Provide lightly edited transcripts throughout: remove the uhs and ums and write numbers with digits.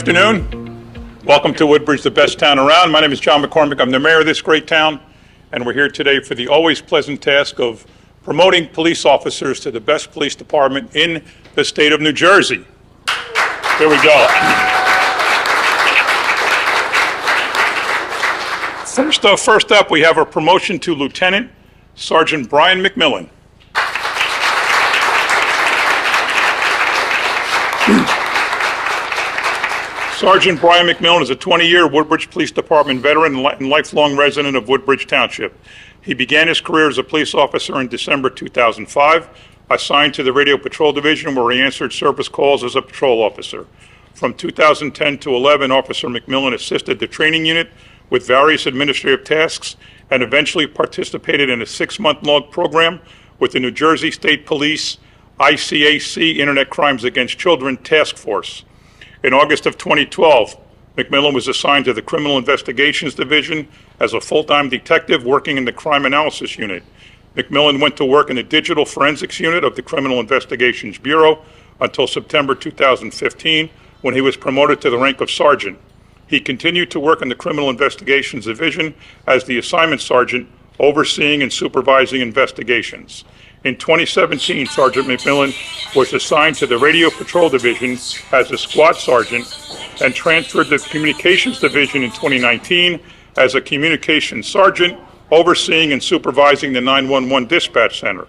afternoon. Welcome to Woodbridge, the best town around. My name is John McCormick. I'm the mayor of this great town, and we're here today for the always pleasant task of promoting police officers to the best police department in the state of New Jersey. Here we go. First up, we have a promotion to Lieutenant Sergeant Brian McMillan. Sergeant Brian McMillan is a 20-year Woodbridge Police Department veteran and lifelong resident of Woodbridge Township. He began his career as a police officer in December 2005, assigned to the Radio Patrol Division, where he answered service calls as a patrol officer. From 2010 to 11, Officer McMillan assisted the training unit with various administrative tasks and eventually participated in a 6-month-long program with the New Jersey State Police ICAC Internet Crimes Against Children Task Force. In August of 2012, McMillan was assigned to the Criminal Investigations Division as a full-time detective working in the Crime Analysis Unit. McMillan went to work in the Digital Forensics Unit of the Criminal Investigations Bureau until September 2015, when he was promoted to the rank of sergeant. He continued to work in the Criminal Investigations Division as the assignment sergeant, overseeing and supervising investigations. In 2017, Sergeant McMillan was assigned to the Radio Patrol Division as a squad sergeant and transferred to the Communications Division in 2019 as a communications sergeant, overseeing and supervising the 911 dispatch center.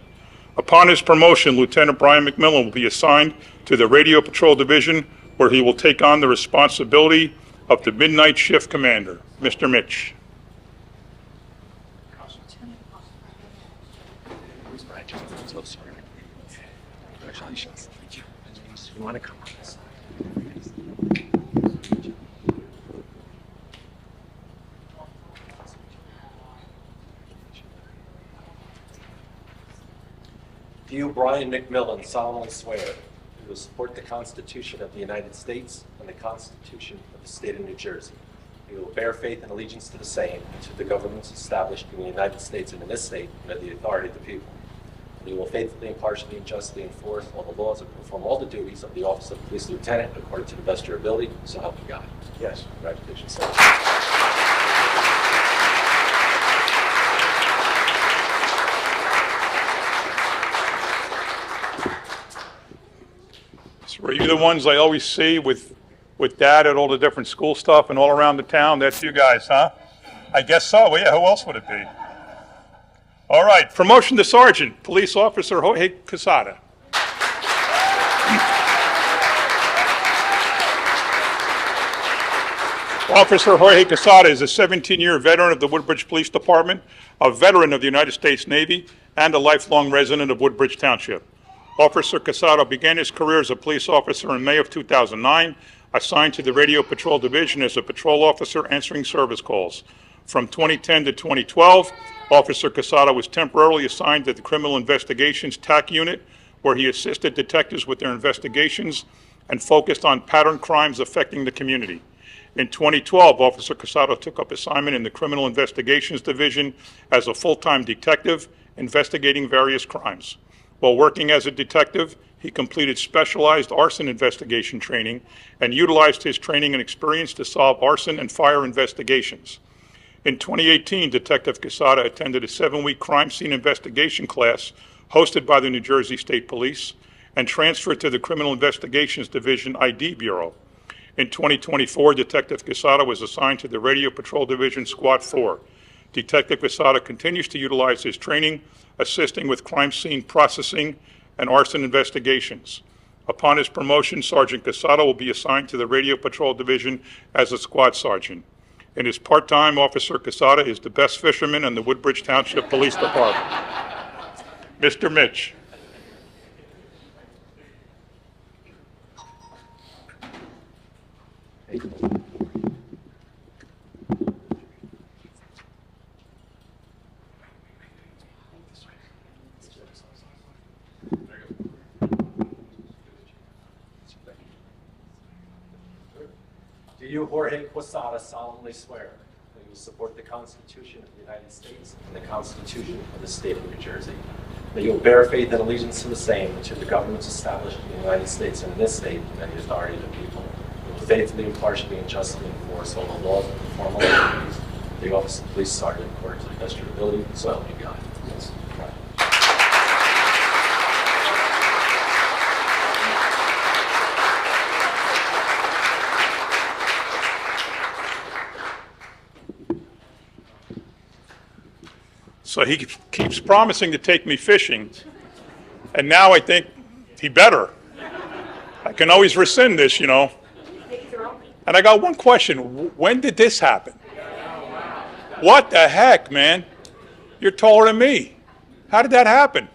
Upon his promotion, Lieutenant Brian McMillan will be assigned to the Radio Patrol Division, where he will take on the responsibility of the midnight shift commander. Mr. Mitch. Congratulations. Thank you. You want to come on this? Do you, Brian McMillan, solemnly swear that you will support the Constitution of the United States and the Constitution of the State of New Jersey? You will bear faith and allegiance to the same and to the governments established in the United States and in this state under the authority of the people. And you will faithfully, impartially, and justly enforce all the laws and perform all the duties of the office of police lieutenant according to the best of your ability, so help you God. Yes. Congratulations, sir. So are you the ones I always see with Dad at all the different school stuff and all around the town? That's you guys, huh? I guess so. Well, yeah, who else would it be? All right, promotion to sergeant, Police Officer Jorge Quesada. Officer Jorge Quesada is a 17-year veteran of the Woodbridge Police Department, a veteran of the United States Navy, and a lifelong resident of Woodbridge Township. Officer Quesada began his career as a police officer in May of 2009, assigned to the Radio Patrol Division as a patrol officer answering service calls. From 2010 to 2012, Officer Quesada was temporarily assigned to the Criminal Investigations TAC Unit, where he assisted detectives with their investigations and focused on pattern crimes affecting the community. In 2012, Officer Quesada took up assignment in the Criminal Investigations Division as a full-time detective investigating various crimes. While working as a detective, he completed specialized arson investigation training and utilized his training and experience to solve arson and fire investigations. In 2018, Detective Quesada attended a 7-week crime scene investigation class hosted by the New Jersey State Police and transferred to the Criminal Investigations Division ID Bureau. In 2024, Detective Quesada was assigned to the Radio Patrol Division Squad 4. Detective Quesada continues to utilize his training, assisting with crime scene processing and arson investigations. Upon his promotion, Sergeant Quesada will be assigned to the Radio Patrol Division as a squad sergeant. In his part-time, Officer Quesada is the best fisherman in the Woodbridge Township Police Department. Mr. Mitch. Do you, Jorge Quesada, solemnly swear that you will support the Constitution of the United States and the Constitution of the State of New Jersey, that you will bear faith and allegiance to the same and to the governments established in the United States and in this state under the authority of the people, faithfully, impartially, and justly enforce all the laws and perform all the duties of the office of police sergeant according to the best of your ability, so help you God. Yes. So he keeps promising to take me fishing, and now I think he better. I can always rescind this, you know. And I got one question. When did this happen? What the heck, man? You're taller than me. How did that happen?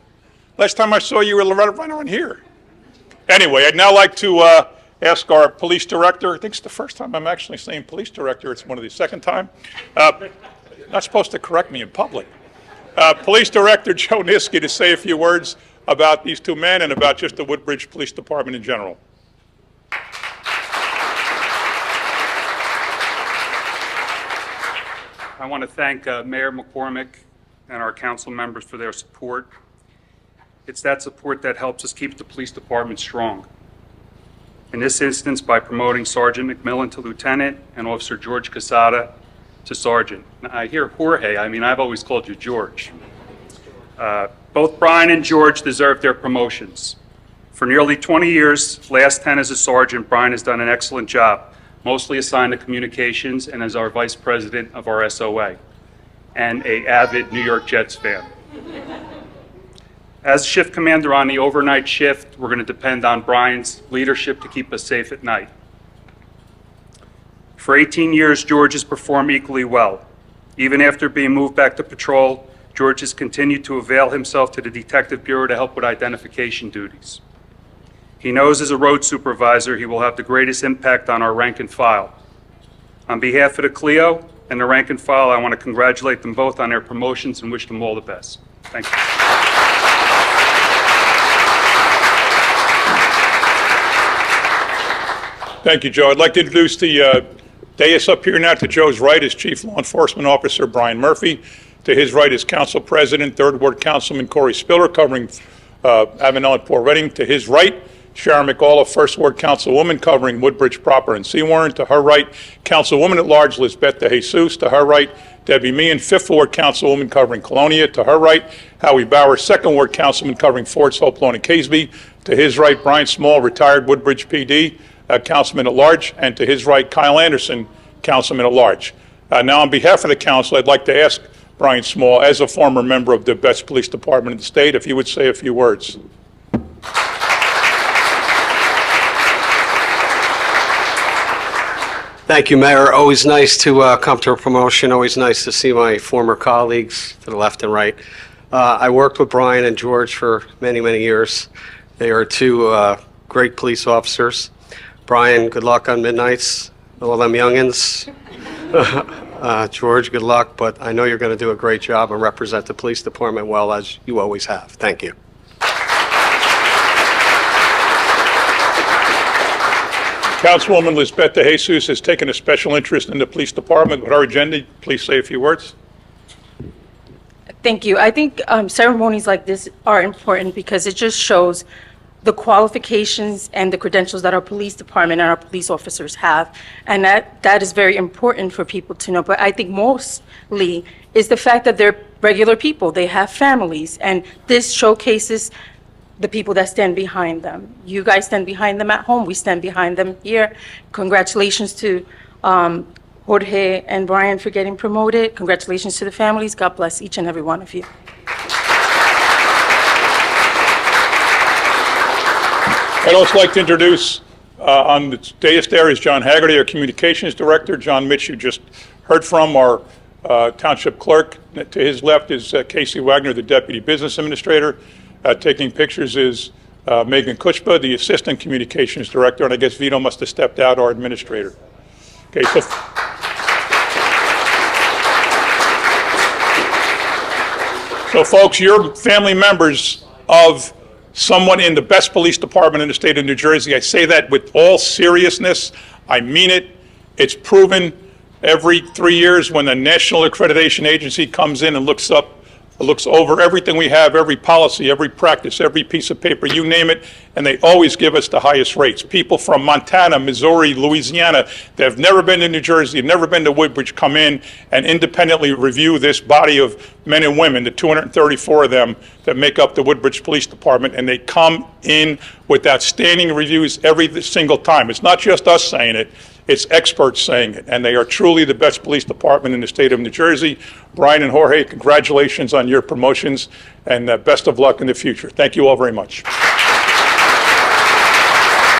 Last time I saw you were right around here. Anyway, I'd now like to ask our police director. I think it's the first time I'm actually saying police director. It's one of the second time. Not supposed to correct me in public. Police Director Joe Niski to say a few words about these two men and about just the Woodbridge Police Department in general. I want to thank Mayor McCormick and our council members for their support. It's that support that helps us keep the police department strong. In this instance, by promoting Sergeant McMillan to lieutenant and Officer George Casada to sergeant. Now, I hear Jorge. I mean, I've always called you George. Both Brian and George deserve their promotions. For nearly 20 years, last 10 as a sergeant, Brian has done an excellent job, mostly assigned to communications and as our vice president of our SOA, and an avid New York Jets fan. As shift commander on the overnight shift, we're going to depend on Brian's leadership to keep us safe at night. For 18 years, George has performed equally well. Even after being moved back to patrol, George has continued to avail himself to the Detective Bureau to help with identification duties. He knows as a road supervisor he will have the greatest impact on our rank and file. On behalf of the CLEO and the rank and file, I want to congratulate them both on their promotions and wish them all the best. Thank you. Thank you, Joe. I'd like to introduce the dais up here now. To Joe's right is Chief Law Enforcement Officer Brian Murphy. To his right is Council President, 3rd Ward Councilman Corey Spiller, covering Avenel and Port Reading. To his right, Sharon McAuliffe, 1st Ward Councilwoman, covering Woodbridge proper and Seawarren. To her right, Councilwoman at Large Lisbeth De Jesus. To her right, Debbie Meehan, 5th Ward Councilwoman, covering Colonia. To her right, Howie Bauer, 2nd Ward Councilman, covering Fords, Hope Lawn, and Caseby. To his right, Brian Small, retired Woodbridge PD, Councilman at Large. And to his right, Kyle Anderson, Councilman at Large. Now, on behalf of the council, I'd like to ask Brian Small, as a former member of the best police department in the state, if he would say a few words. Thank you, Mayor. Always nice to come to a promotion. Always nice to see my former colleagues to the left and right. I worked with Brian and George for many, many years. They are two great police officers. Brian, good luck on midnights, all them youngins. George, good luck, but I know you're going to do a great job and represent the police department well, as you always have. Thank you. Councilwoman Lisbeth De Jesus has taken a special interest in the police department. With our agenda, please say a few words. Thank you. I think ceremonies like this are important because it just shows the qualifications and the credentials that our police department and our police officers have. And that is very important for people to know. But I think mostly is the fact that they're regular people. They have families. And this showcases the people that stand behind them. You guys stand behind them at home. We stand behind them here. Congratulations to Jorge and Brian for getting promoted. Congratulations to the families. God bless each and every one of you. I'd also like to introduce on the dais there is John Haggerty, our Communications Director. John Mitch, you just heard from, our Township Clerk. To his left is Casey Wagner, the Deputy Business Administrator. Taking pictures is Megan Kuchba, the Assistant Communications Director, and I guess Vito must have stepped out, our Administrator. Okay, so folks, you're family members of someone in the best police department in the state of New Jersey. I say that with all seriousness. I mean it. It's proven every 3 years when the National Accreditation Agency comes in and looks up looks over everything we have, every policy, every practice, every piece of paper, you name it, and they always give us the highest rates. People from Montana, Missouri, Louisiana that have never been to New Jersey, never been to Woodbridge, come in and independently review this body of men and women, the 234 of them that make up the Woodbridge Police Department, and they come in with outstanding reviews every single time. It's not just us saying it. It's experts saying it, and they are truly the best police department in the state of New Jersey. Brian and Jorge, congratulations on your promotions, and best of luck in the future. Thank you all very much.